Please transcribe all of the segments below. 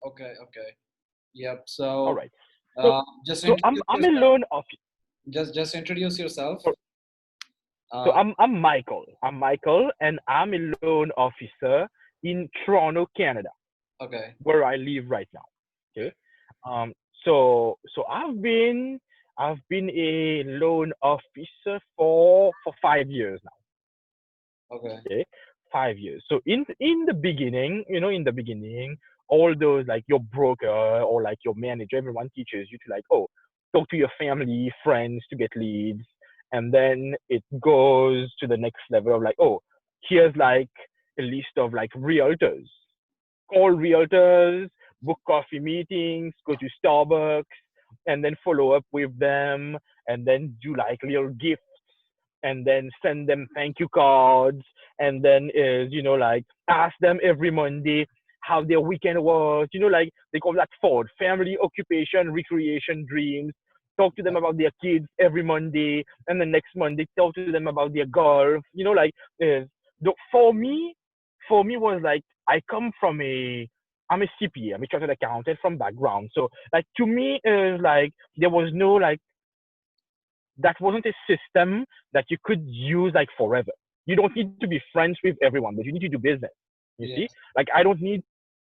Okay, okay. Yep. All So, right. So just so introduce I'm a yourself. loan officer. Just introduce yourself. So Uh, I'm Michael. I'm Michael, and I'm a loan officer in Toronto, Canada, okay. where I live right now. Okay. Okay. Um. So I've been a loan officer for 5 years now. Okay. Okay, 5 years. So in the beginning, all those like your broker or like your manager, everyone teaches you to like, oh, talk to your family, friends to get leads, and then it goes to the next level of like, oh, here's like a list of like realtors. Call realtors, book coffee meetings, go to Starbucks, and then follow up with them, and then do like little gifts, and then send them thank you cards, and then is like ask them every Monday how their weekend was. Like they call that Ford family, occupation, recreation, dreams. Talk to them about their kids every Monday, and the next Monday talk to them about their golf. Is for me was like I come from I'm a CPA, I'm a chartered accountant from background. So like to me is like there was no like that wasn't a system that you could use like forever. You don't need to be friends with everyone, but you need to do business. You Yeah. see? Like I don't need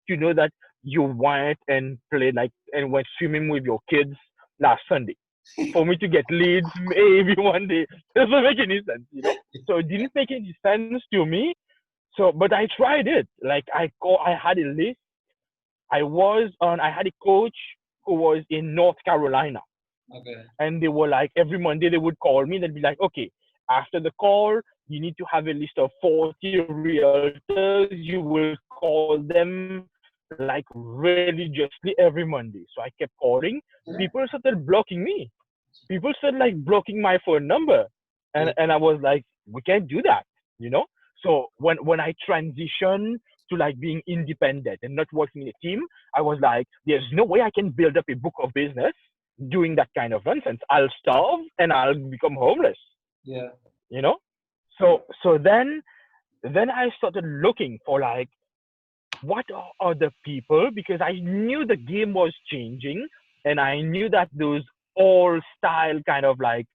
to know that you went and played like and went swimming with your kids last Sunday. For me to get leads maybe one day. Doesn't make any sense. So it didn't make any sense to me. So but I tried it. Like I had a list. I had a coach who was in North Carolina, Okay. and they were like every Monday they would call me. They'd be like, okay, after the call, you need to have a list of 40 realtors. You will call them like religiously every Monday. So I kept calling. People started blocking me. People started like blocking my phone number, and I was like, we can't do that, you know. So when I transitioned to like being independent and not working in a team, I was like, there's no way I can build up a book of business doing that kind of nonsense. I'll starve and I'll become homeless, Yeah. you know? So then I started looking for like what are other people, because I knew the game was changing, and I knew that those old style kind of like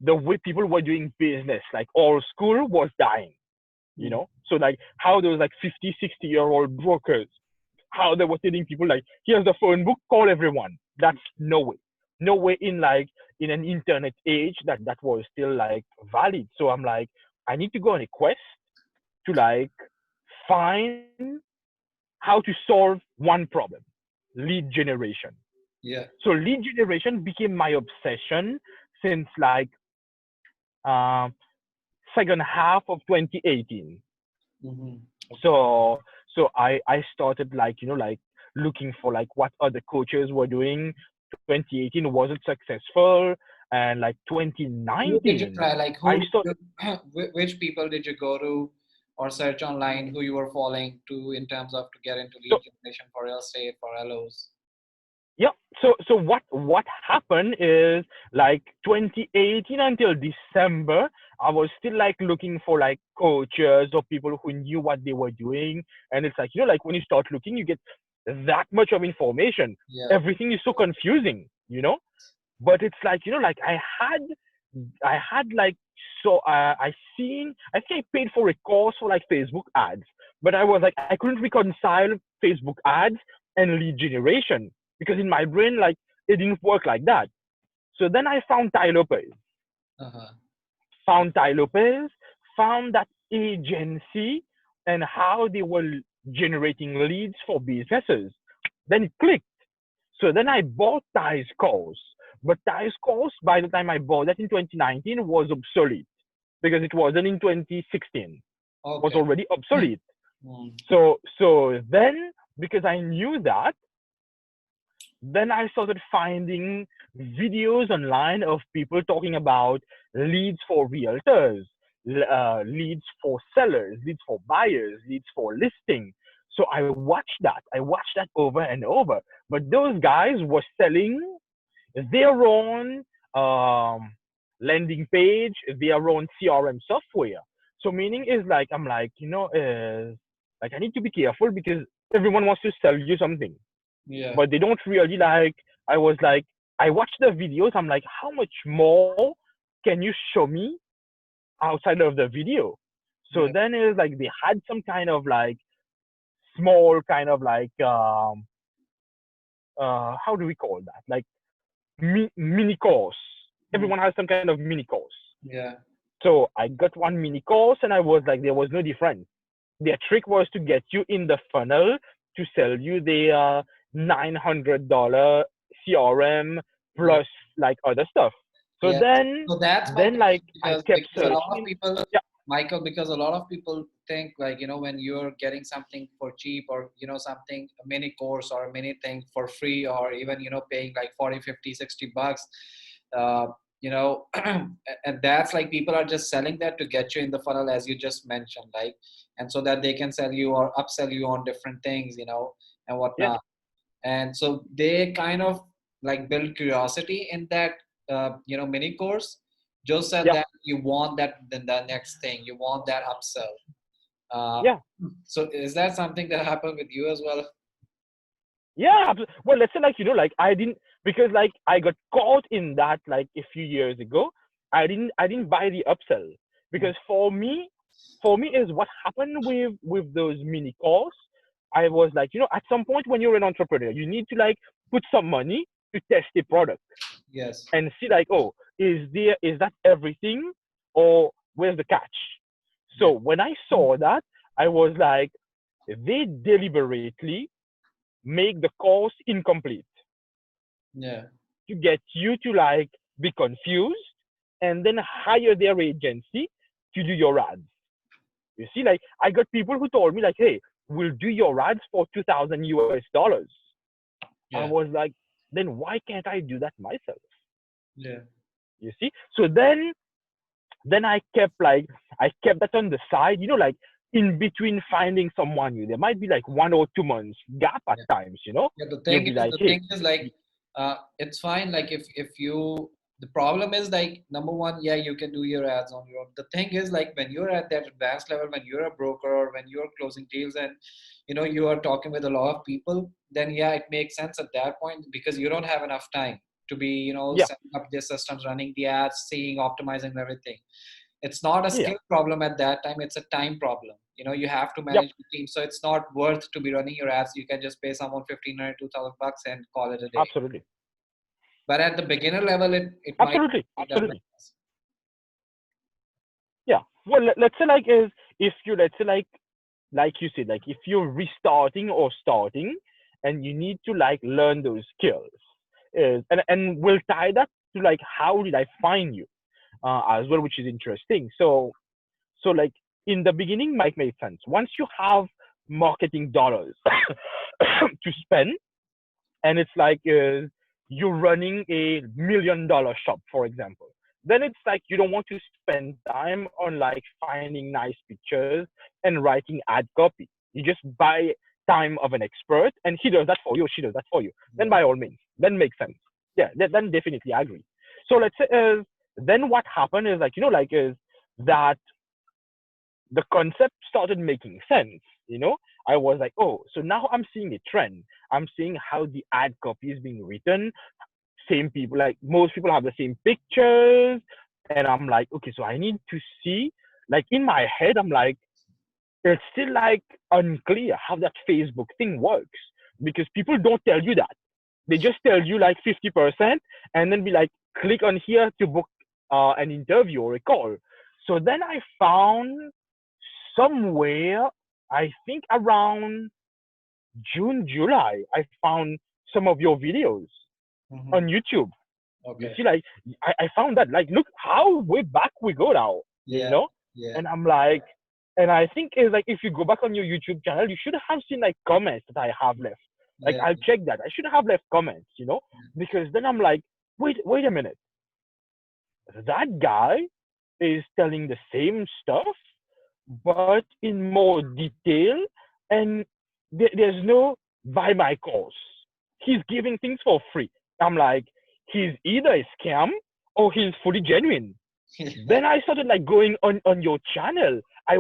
the way people were doing business, like old school was dying, you Mm. know? So like how those like 50, 60-year-old brokers, how they were telling people like, here's the phone book, call everyone. That's no way. No way in like in an internet age that was still like valid. So I'm like, I need to go on a quest to like find how to solve one problem: lead generation. Yeah. So lead generation became my obsession since like uh, second half of 2018. Mm-hmm. Okay. So I started like like looking for like what other coaches were doing. 2018 wasn't successful, and like Who did you 2019 try? Like, I who did started. you, which people did you go to or search online who you were following to in terms of to get into So lead generation for real estate, for LOs? yeah, so what happened is like 2018 until December, I was still like looking for like coaches or people who knew what they were doing. And it's like like when you start looking, you get that much of information. Yeah. Everything is so confusing. But it's like like I had like, so I think I paid for a course for like Facebook ads, but I was like I couldn't reconcile Facebook ads and lead generation, because in my brain like it didn't work like that. So then I found Ty Lopez, Uh-huh. found Ty Lopez, found that agency and how they were generating leads for businesses. Then it clicked. So then I bought Ty's course. But Ty's course, by the time I bought that in 2019, was obsolete because it wasn't in 2016. Was Okay. already obsolete. Mm. So then, because I knew that, then I started finding videos online of people talking about leads for realtors, leads for sellers, leads for buyers, leads for listing. So I watched that. I watched that over and over. But those guys were selling their own um, landing page, their own CRM software. So meaning is like I'm like like I need to be careful because everyone wants to sell you something, Yeah. but they don't really like. I was like, I watched the videos. I'm like, how much more can you show me outside of the video? So Yeah. then it was like they had some kind of like small kind of like how do we call that? Like mini course. Mm. Everyone has some kind of mini course. Yeah. So I got one mini course and I was like, there was no difference. Their trick was to get you in the funnel to sell you the $900 CRM Yeah. plus like other stuff. So Yeah. So that's my then like question, I because kept a lot of searching. people, Yeah, Michael, because a lot of people think, like, when you're getting something for cheap, or something, a mini course or a mini thing for free, or even paying like 40, 50, $60, uh, and that's like people are just selling that to get you in the funnel, as you just mentioned, like, and so that they can sell you or upsell you on different things, and yeah, whatnot. And so they kind of like build curiosity in that mini course. Joe said yeah, that you want that, then the next thing you want that upsell. uh, yeah. so is that something that happened with you as well? Yeah, well, let's say like like I didn't, because like I got caught in that like a few years ago. I didn't buy the upsell Mm. because for me is what happened with those mini course. I was like, at some point when you're an entrepreneur, you need to like put some money to test the product Yes. and see like, oh, is that everything or where's the catch? So Yeah. when I saw that, I was like, they deliberately make the course incomplete Yeah. to get you to like be confused and then hire their agency to do your ads. You see, like I got people who told me like, hey, we'll do your ads for 2,000 US dollars. I Yeah. was like, then why can't I do that myself? Yeah. You see? So then I kept that on the side, like in between finding someone new. There might be like 1 or 2 months gap at Yeah. times, Yeah, the You'll thing be is, like, hey, like, it's fine. Like, if you, the problem is, like, number one, yeah, you can do your ads on your own. The thing is, like, when you're at that advanced level, when you're a broker, or when you're closing deals, and you are talking with a lot of people, then yeah, it makes sense at that point, because you don't have enough time to be, yeah, setting up their systems, running the ads, seeing, optimizing everything. It's not a yeah, skill problem at that time, it's a time problem. You have to yep, manage the team, so it's not worth to be running your ads. You can just pay someone 1,500, $2,000 and call it a day. absolutely, But at the beginner level, it might absolutely, take that much. absolutely. Yeah. Well, let's say like is if you let's say like you said, like if you're restarting or starting and you need to like learn those skills, and we'll tie that to like how did I find you as well, which is interesting. So like in the beginning might make sense. Once you have marketing dollars to spend, and it's like you're running a $1 million shop, for example, then it's like you don't want to spend time on like finding nice pictures and writing ad copy. You just buy time of an expert and he does that for you or she does that for you. Then Yeah. by all means, then makes sense. Yeah, then definitely I agree. So let's say then what happened is like like is that the concept started making sense. I was like, oh, so now I'm seeing a trend. I'm seeing how the ad copy is being written. Same people, like most people have the same pictures. And I'm like, okay, so I need to see, like in my head, I'm like, it's still like unclear how that Facebook thing works because people don't tell you that. They just tell you like 50% and then be like, click on here to book an interview or a call. So then I found somewhere, I think around June, July, I found some of your videos Hmm. on YouTube. You Okay. see, like I found that, like, look how way back we go now, Yeah. Yeah. And I'm like, and I think it's like if you go back on your YouTube channel, you should have seen like comments that I have left. Like Yeah. I'll check that. I should have left comments, because then I'm like, wait a minute, that guy is telling the same stuff, but in more detail, and there's no buy my course. He's giving things for free. I'm like, he's either a scam or he's fully genuine. Yeah. Then I started like going on your channel. I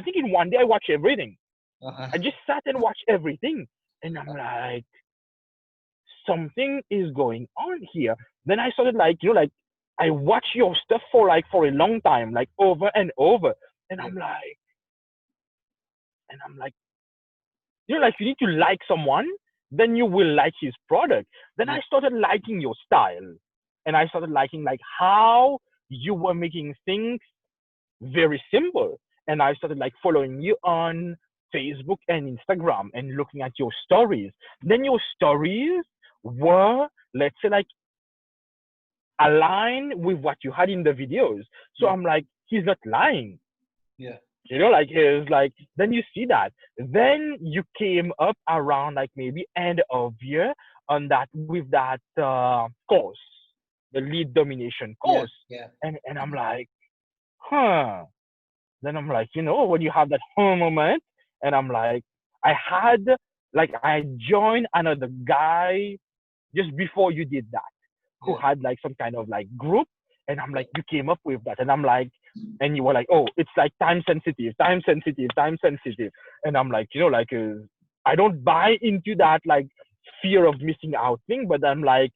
think in one day I watch everything. Uh-huh. I just sat and watched everything, and I'm like, something is going on here. Then I started like, I watch your stuff for a long time, like over and over, and Yeah. I'm like, like you need to like someone, then you will like his product. Then Yeah. I started liking your style, and I started liking like how you were making things very simple. And I started like following you on Facebook and Instagram and looking at your stories. Then your stories were, let's say, like aligned with what you had in the videos. So Yeah. I'm like, he's not lying. Yeah. Like it's like then you see that. Then you came up around like maybe end of year on that with that course, the lead domination Yeah. course. Yeah. And I'm like, huh. Then I'm like, when you have that moment, and I'm like, I had I joined another guy just before you did that, who Yeah. had like some kind of like group, and I'm Yeah. like, you came up with that, and I'm like, and you were like, oh, it's like time sensitive, time sensitive, time sensitive, and I'm like, I don't buy into that like fear of missing out thing, but I'm like,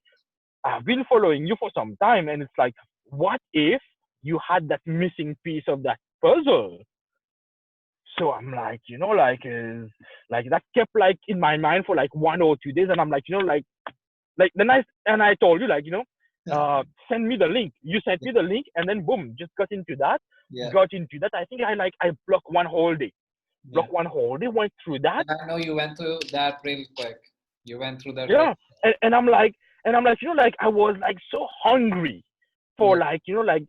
I've been following you for some time, and it's like, what if you had that missing piece of that puzzle? So I'm like, like that kept like in my mind for like 1 or 2 days, and I'm like, then I told you like, send me the link. You sent me the link, and then boom, just got into that. Yeah. Got into that. I think I blocked one whole day. Yeah. Blocked one whole day. Went through that. And I know you went through that real quick. You went through that real. Yeah, and I'm like, like I was like so hungry for Yeah. like, like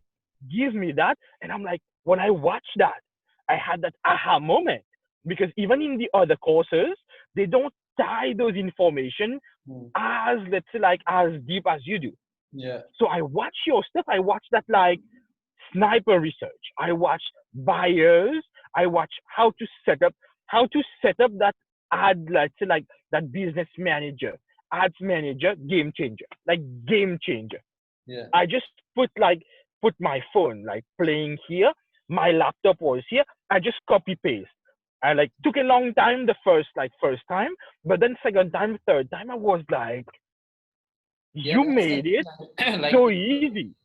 give me that, and I'm like, when I watched that, I had that aha moment because even in the other courses, they don't tie those information Mm. as let's say like as deep as you do. Yeah. So I watch your stuff. I watch that like sniper research. I watch buyers. I watch how to set up that ad, let's say like that business manager, ads manager, game changer, like game changer. Yeah. I just put my phone like playing here. My laptop was here. I just copy paste. I like took a long time the first time, but then second time, third time, I was like, Yeah. you That's the made it thing. Like so people. easy.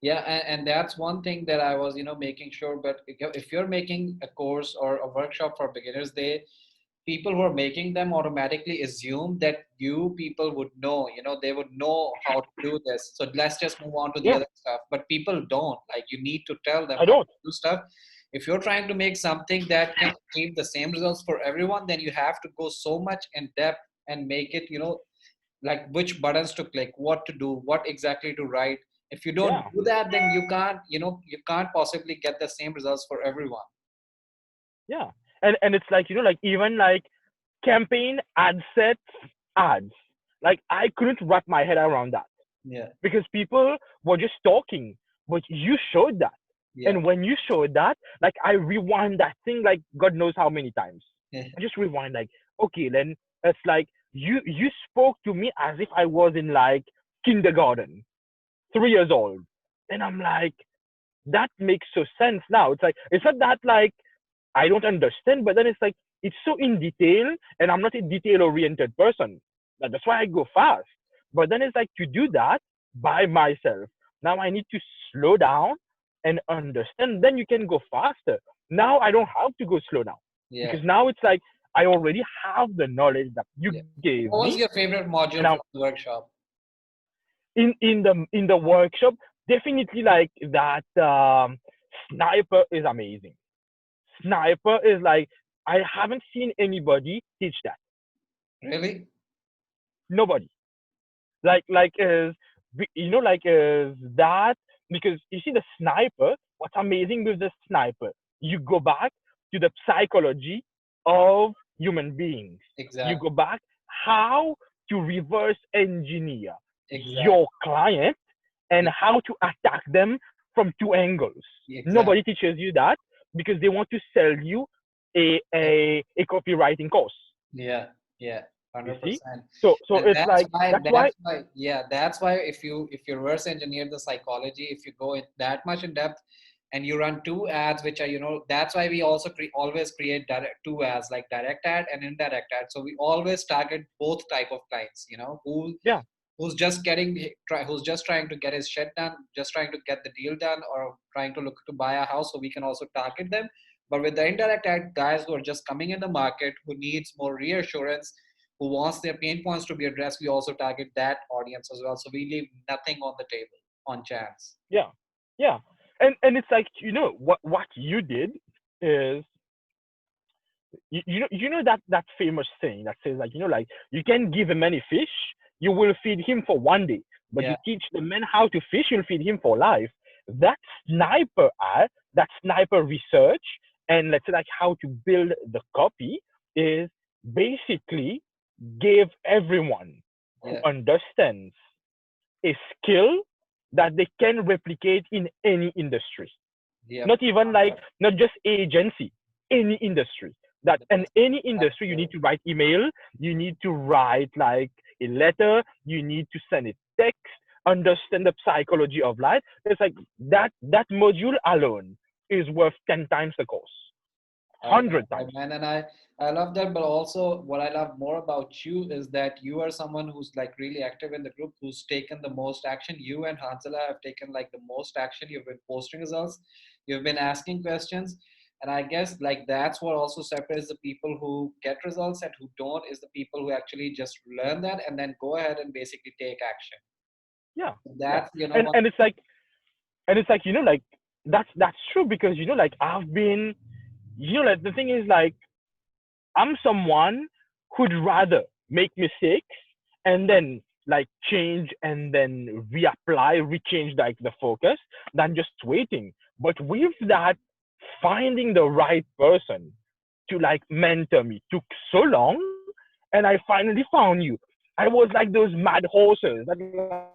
Yeah, and that's one thing that I was, making sure. But if you're making a course or a workshop for beginners, people who are making them automatically assume that you people would know, they would know how to do this. So let's just move on to the Yeah, other stuff. But people don't. Like you need to tell them I how to don't. do stuff. If you're trying to make something that can achieve the same results for everyone, then you have to go so much in depth and make it, like which buttons to click, what to do, what exactly to write. If you don't Yeah, do that, then you can't possibly get the same results for everyone. yeah. And it's like, like even like campaign ad sets ads. Like I couldn't wrap my head around that Yeah. because people were just talking, but you showed that. Yeah. And when you showed that, like I rewind that thing like God knows how many times. Yeah. I just rewind like, okay, then it's like you spoke to me as if I was in like kindergarten, 3 years old. And I'm like, that makes so sense now. It's like it's not that like I don't understand, but then it's like it's so in detail, and I'm not a detail oriented person. That's why I go fast. But then it's like to do that by myself. Now I need to slow down and understand. Then you can go faster. Now I don't have to go slow down Yeah. because now it's like I already have the knowledge that you Yeah. gave me, What was your favorite and I'm module from the workshop? in the workshop. Definitely like that. Sniper is amazing. Sniper is like I haven't seen anybody teach that. Really? Nobody. Like is like is that because you see the sniper. What's amazing with the sniper? You go back to the psychology of human beings. You Exactly. go back how to reverse engineer Exactly. your client and how to attack them from two angles. Exactly. Nobody teaches you that because they want to sell you a copywriting course. Yeah. Yeah. You see? 100%. So And it's that's like why, that's why yeah, that's why if you reverse engineer the psychology, if you go in that much in depth, and you run two ads, which are, that's why we also always create two ads, like direct ad and indirect ad. So we always target both type of clients, Yeah, who's just who's just trying to get his shit done, just trying to get the deal done, or trying to look to buy a house. So we can also target them. But with the indirect ad, guys who are just coming in the market, who needs more reassurance, who wants their pain points to be addressed, we also target that audience as well. So we leave nothing on the table on chance. yeah, yeah. And it's like, what you did is, you know that famous saying that says, like, like, you can give a man a fish, you will feed him for one day, but Yeah, you teach the man how to fish, you'll feed him for life. That sniper ad, that sniper research, and let's say like how to build the copy is basically give everyone who yeah, understands a skill that they can replicate in any industry, yeah. not even like, not just agency, any industry. That in That's, any that's industry, you true. need to write email, you need to write like a letter, you need to send a text, understand the psychology of life. It's like that module alone is worth 10 times the course, I know, 100 times. man, and I love that. But also, what I love more about you is that you are someone who's like really active in the group, who's taken the most action. You and Hansela have taken like the most action. You've been posting results, you've been asking questions, and I guess like that's what also separates the people who get results and who don't, is the people who actually just learn that and then go ahead and basically take action. Yeah, yeah. That's and one. and it's like and it's like, like, that's true, because like I've been, like, the thing is, like, I'm someone who'd rather make mistakes and then like change and then reapply, rechange like the focus, than just waiting. But with that, finding the right person to like mentor me took so long, and I finally found you. I was like those mad horses that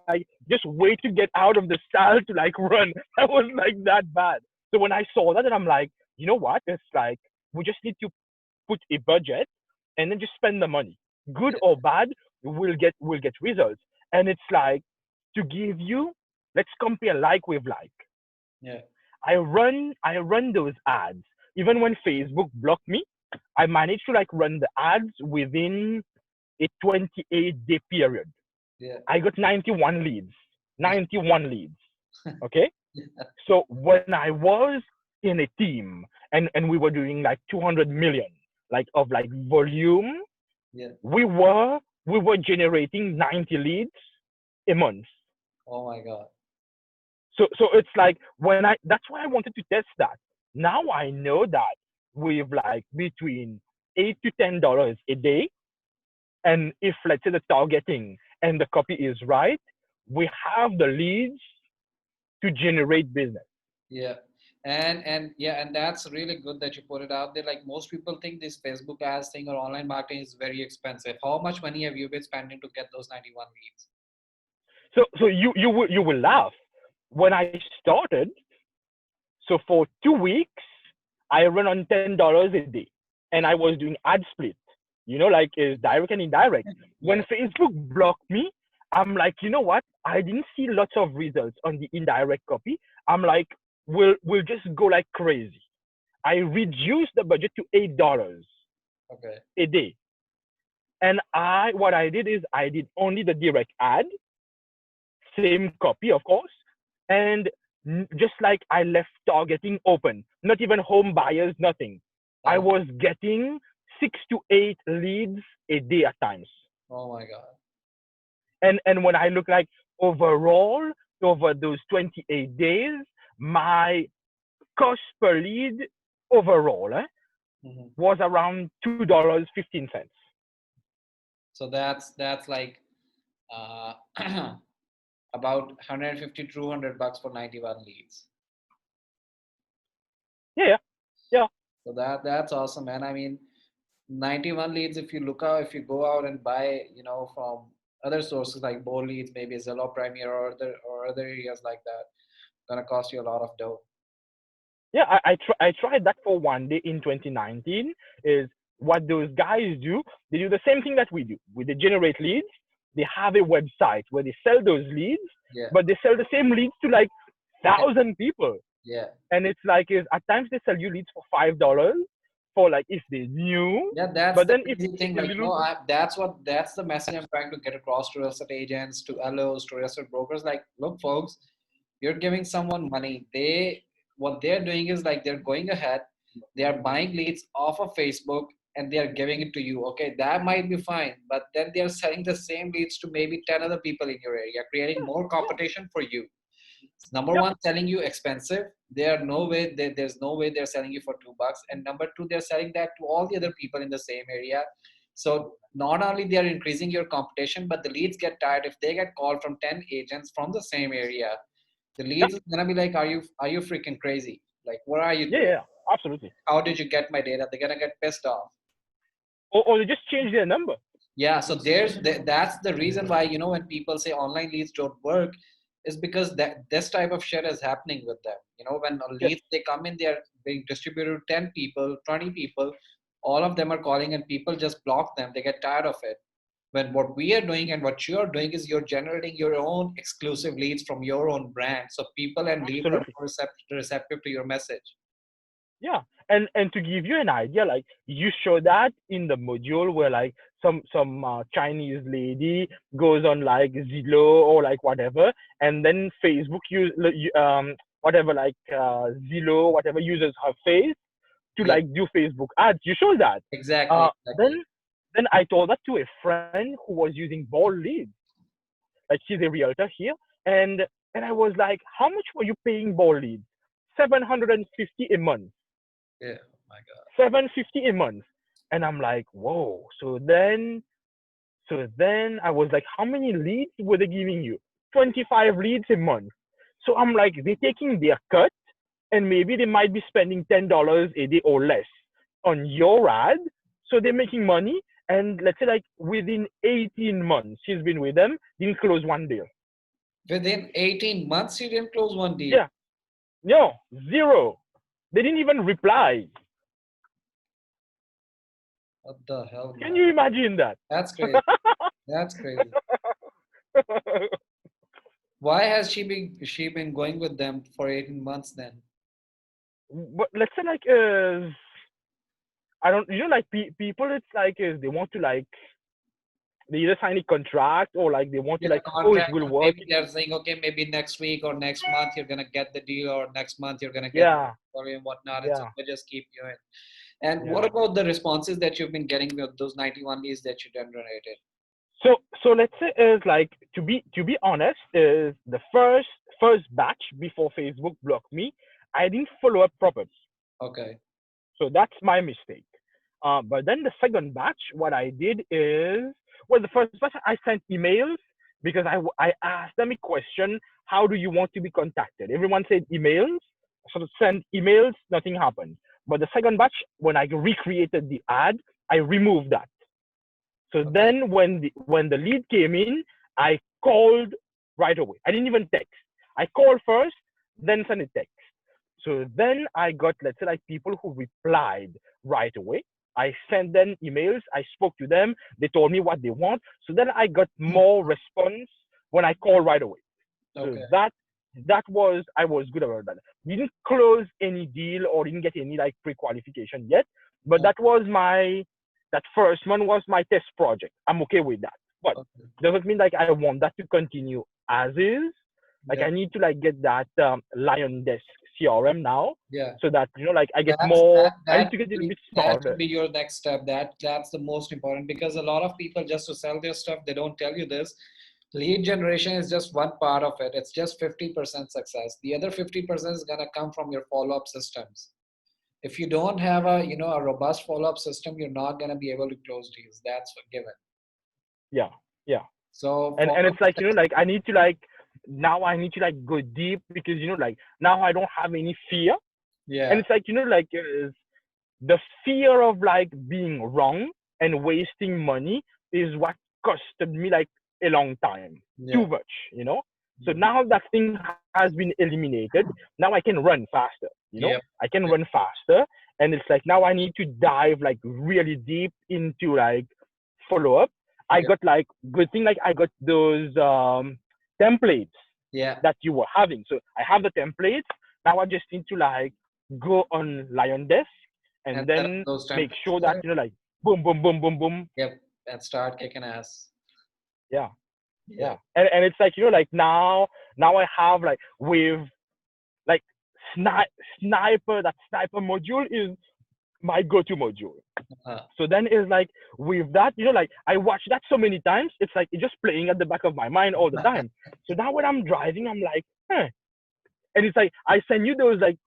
like just wait to get out of the stall to like run. I was like that bad. So when I saw that, and I'm like, you know what? It's like we just need to put a budget and then just spend the money. Good Yeah, or bad, we'll get results. And it's like, to give you, let's compare like with like. yeah, I run those ads. Even when Facebook blocked me, I managed to like run the ads within a 28-day period. yeah, I got 91 leads. yeah, 91 leads. Okay? So when I was in a team, and we were doing like 200 million like of like volume, yeah. we were generating 90 leads a month. Oh my God. So it's like, that's why I wanted to test that. Now I know that with like between $8 to $10 a day, and if let's say the targeting and the copy is right, we have the leads to generate business. Yeah. And yeah, and that's really good that you put it out there. Like most people think this Facebook ads thing or online marketing is very expensive. How much money have you been spending to get those 91 leads? So you will laugh. When I started, so for 2 weeks, I run on $10 a day, and I was doing ad split. Like is direct and indirect. When Yeah, Facebook blocked me, I'm like, you know what? I didn't see lots of results on the indirect copy. I'm like, we'll just go like crazy. I reduced the budget to $8 okay. a day, and what I did is I did only the direct ad, same copy, of course, and just like I left targeting open, not even home buyers, nothing. I Oh, was getting 6 to 8 leads a day at times. oh my God. And when I look like overall over those 28 days, my cost per lead overall Hmm. was around $2.15. So that's like about 150 200 bucks for 91 leads. Yeah, yeah, yeah, So that's awesome, man. I mean, 91 leads, if you look out, if you go out and buy, from other sources like Bold Leads, maybe Zillow Premier or other areas like that, gonna cost you a lot of dough. yeah. I tried that for one day in 2019. Is what those guys do. They do the same thing that we do. They generate leads. They have a website where they sell those leads, Yeah. but they sell the same leads to like 1,000 people. Yeah. And it's like is at times they sell you leads for $5 for like if they knew, Yeah, that's but the then if crazy thing. it's a Like, little bit, that's the message I'm trying to get across to real estate agents, to LOs, to real estate brokers. Like, look, folks, you're giving someone money. What they're doing is like they're going ahead, they are buying leads off of Facebook and they are giving it to you. Okay, that might be fine, but then they are selling the same leads to maybe 10 other people in your area, creating more yeah, competition for you. Number yep, one, selling you expensive. There's no way they're selling you for $2. And number two, they're selling that to all the other people in the same area. So not only they are increasing your competition, but the leads get tired. If they get called from 10 agents from the same area, the yep, leads is gonna be like, are you freaking crazy? Like, what are you yeah, doing? yeah, absolutely. How did you get my data? They're gonna get pissed off. Or they just change their number. Yeah, so that's the reason why, when people say online leads don't work, is because that this type of shit is happening with them. When Yes, leads they come in, they're being distributed to 10 people, 20 people, all of them are calling and people just block them. They get tired of it. When what we are doing and what you're doing is you're generating your own exclusive leads from your own brand. So people and leads are absolutely. more receptive to your message. Yeah, and to give you an idea, like you show that in the module where like some Chinese lady goes on like Zillow or like whatever, and then Facebook whatever like Zillow whatever uses her face to Yeah, like do Facebook ads. You show that. exactly, exactly. Then I told that to a friend who was using ball leads. Like she's a realtor here, and and I was like, how much were you paying ball leads? 750 a month. Yeah, oh my God. 750 a month. And I'm like, whoa. So then I was like, how many leads were they giving you? 25 leads a month. So I'm like, they're taking their cut and maybe they might be spending $10 a day or less on your ad. So they're making money. And let's say like within 18 months, she's been with them, didn't close one deal. Within 18 months, you didn't close one deal. Yeah. No, zero. They didn't even reply. What the hell, Can man? you imagine that? That's crazy. That's crazy. Why has she been going with them for 18 months then? But let's say like I don't like people it's like is they want to like they either sign a contract or like they want to Yeah, like oh it contract, will or work. maybe they're saying, okay, maybe next week or next month you're gonna get the deal, or next month you're gonna get Yeah, sorry and whatnot, and so yeah, they just keep you in. And what yeah. about the responses that you've been getting with those 91 leads that you generated? So let's say is like to be honest is the first batch before Facebook blocked me, I didn't follow up properly. Okay, So that's my mistake. But then the second batch, what I did is, well, the first batch I sent emails because I asked them a question: how do you want to be contacted? Everyone said emails, so send emails, nothing happened. But the second batch, when I recreated the ad, I removed that. So okay, then when the lead came in, I called right away. I didn't even text. I called first, then sent a text. So then I got, let's say, like people who replied right away. I sent them emails. I spoke to them. They told me what they want. So then I got more response when I called right away. So okay, that was I was good about that. We didn't close any deal or didn't get any like pre-qualification yet, but that first one was my test project. I'm okay with that. But okay, doesn't mean like I want that to continue as is. Like yeah, I need to like get that Lion Desk CRM now, yeah. so that like I get That's more. that I need that to get a little should be bit that smarter. should be your next step. That's the most important, because a lot of people, just to sell their stuff, they don't tell you this. Lead generation is just one part of it. It's just 50% success. The other 50% is gonna come from your follow-up systems. If you don't have a robust follow-up system, you're not gonna be able to close deals. That's a given. Yeah, yeah. So And follow-up it's like system, like I need to like now I need to like go deep because like now I don't have any fear. And yeah, it's like like the fear of like being wrong and wasting money is what costed me like a long time, too yeah, much, so yeah, now that thing has been eliminated. Now I can run faster, yeah, I can run faster. And it's like now I need to dive like really deep into like follow up. I yeah, got like good thing like I got those templates yeah, that you were having. So I have the templates. Now I just need to like go on Lion Desk And and set up then those make templates sure that there. like boom, boom, boom, boom, boom. Yep. And start kicking ass. Yeah, Yeah. yeah. And it's like like now I have like with like sniper that sniper module is my go-to module. Uh, So then it's like with that, like I watch that so many times, it's like it's just playing at the back of my mind all the time. So now when I'm driving, I'm like, huh. And it's like I send you those like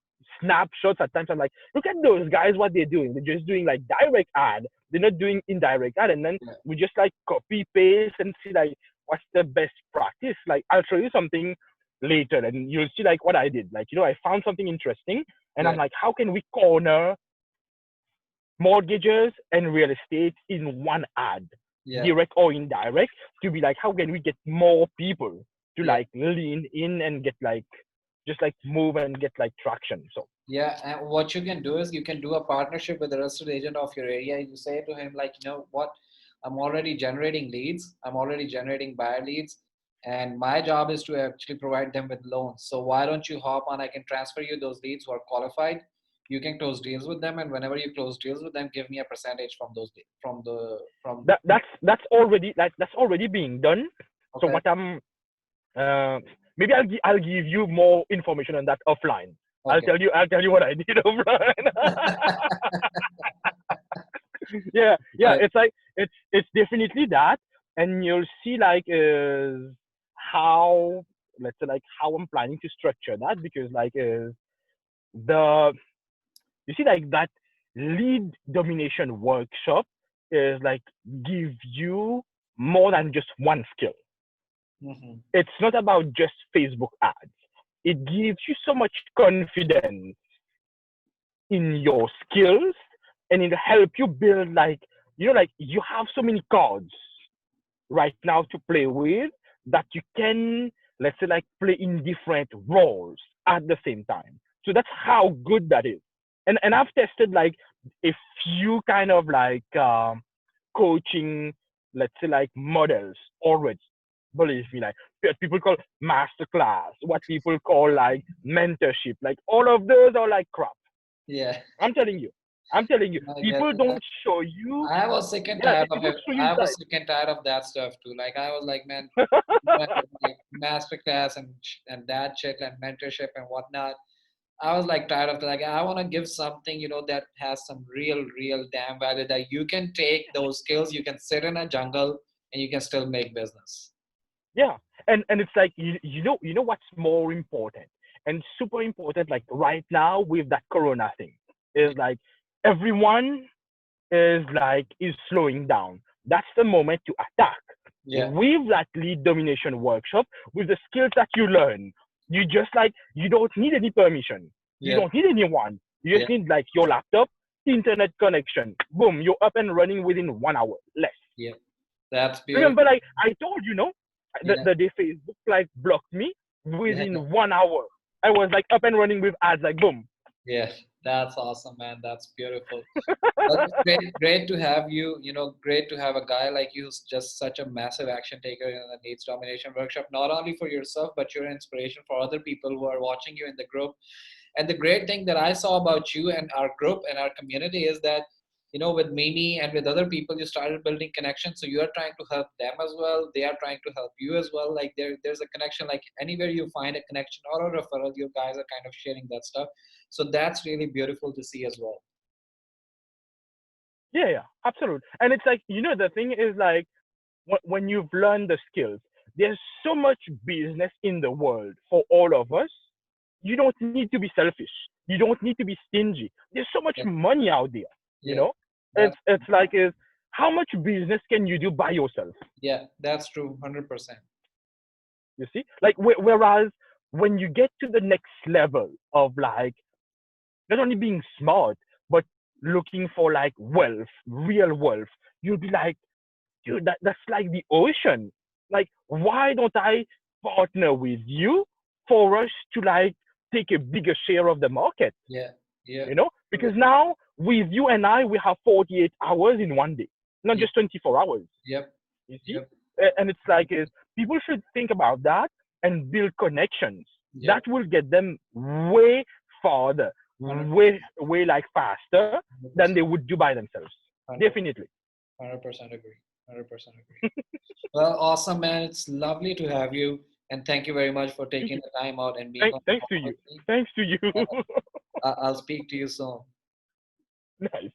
snapshots at times. I'm like, look at those guys, what they're doing. They're just doing like direct ad. They're not doing indirect ad. And then yeah. we just like copy paste and see like what's the best practice. Like I'll show you something later and you'll see like what I did. Like, I found something interesting and I'm Yeah. like, how can we corner mortgages and real estate in one ad, Yeah. direct or indirect, to be like, how can we get more people to Yeah. like lean in and get like, just like move and get like traction. So Yeah, and what you can do is you can do a partnership with the real estate agent of your area. You say to him, like, you know what, I'm already generating leads, I'm already generating buyer leads, and my job is to actually provide them with loans. So why don't you hop on? I can transfer you those leads who are qualified. You can close deals with them, and whenever you close deals with them, give me a percentage from those from the from. that's already being done. So Okay, what I'm uh, maybe I'll give you more information on that offline. okay, I'll tell you what I did offline. Yeah, right, it's like it's definitely that, and you'll see like how, let's say, like how I'm planning to structure that, because like the you see like that lead domination workshop is like give you more than just one skill. hmm, It's not about just Facebook ads. It gives you so much confidence in your skills, and it help you build like, like you have so many cards right now to play with, that you can, let's say, like play in different roles at the same time. So that's how good that is. And I've tested like a few kind of like coaching, let's say, like models already. Believe me, like what people call masterclass, what people call like mentorship, like all of those are like crap. yeah. I'm telling you. I'm telling you. I get People that. don't show you. I was sick and Yeah, tired they of don't it. show you I was inside. sick and tired of that stuff too. Like I was like, man, like masterclass and that shit and mentorship and whatnot. I was like tired of that. Like I want to give something, that has some real damn value that you can take those skills. You can sit in a jungle and you can still make business. Yeah, and it's like you know what's more important and super important, like right now with that corona thing, is like everyone is slowing down. That's the moment to attack. Yeah, With that lead domination workshop, with the skills that you learn, you don't need any permission. You yeah, don't need anyone. You yeah, just need like your laptop, internet connection. Boom, you're up and running within 1 hour less. yeah. That's Remember, beautiful. like I told you, no, Yeah, the day Facebook like blocked me, yeah, within 1 hour, I was like up and running with ads, like boom. yeah. That's awesome, man. That's beautiful. Well, it's great to have you. Great to have a guy like you who's just such a massive action taker in the needs domination workshop, not only for yourself, but you're an inspiration for other people who are watching you in the group. And the great thing that I saw about you and our group and our community is that, with Mimi and with other people, you started building connections. So you are trying to help them as well. They are trying to help you as well. Like there's a connection, like anywhere you find a connection or a referral, you guys are kind of sharing that stuff. So that's really beautiful to see as well. Yeah, absolutely. And it's like, the thing is like, when you've learned the skills, there's so much business in the world for all of us. You don't need to be selfish. You don't need to be stingy. There's so much Yeah, money out there. You yeah, know, it's that's it's like is how much business can you do by yourself? yeah, that's true, 100%. You see, like whereas when you get to the next level of like not only being smart but looking for like wealth, real wealth, you'll be like, dude, that's like the ocean. Like, why don't I partner with you for us to like take a bigger share of the market? Yeah, yeah, Because now with you and I, we have 48 hours in one day, not yeah, just 24 hours. yep, You see, yep, And it's like is people should think about that and build connections. Yeah. That will get them way farther, 100%. way like faster than they 100%. would do by themselves. 100%. Definitely. 100% agree. 100% agree. Well, awesome, man. It's lovely to have you. And thank you very much for Thank taking you. the time out and being on the Thanks to call you. with me. Thanks to you. And I'll speak to you soon. Nice.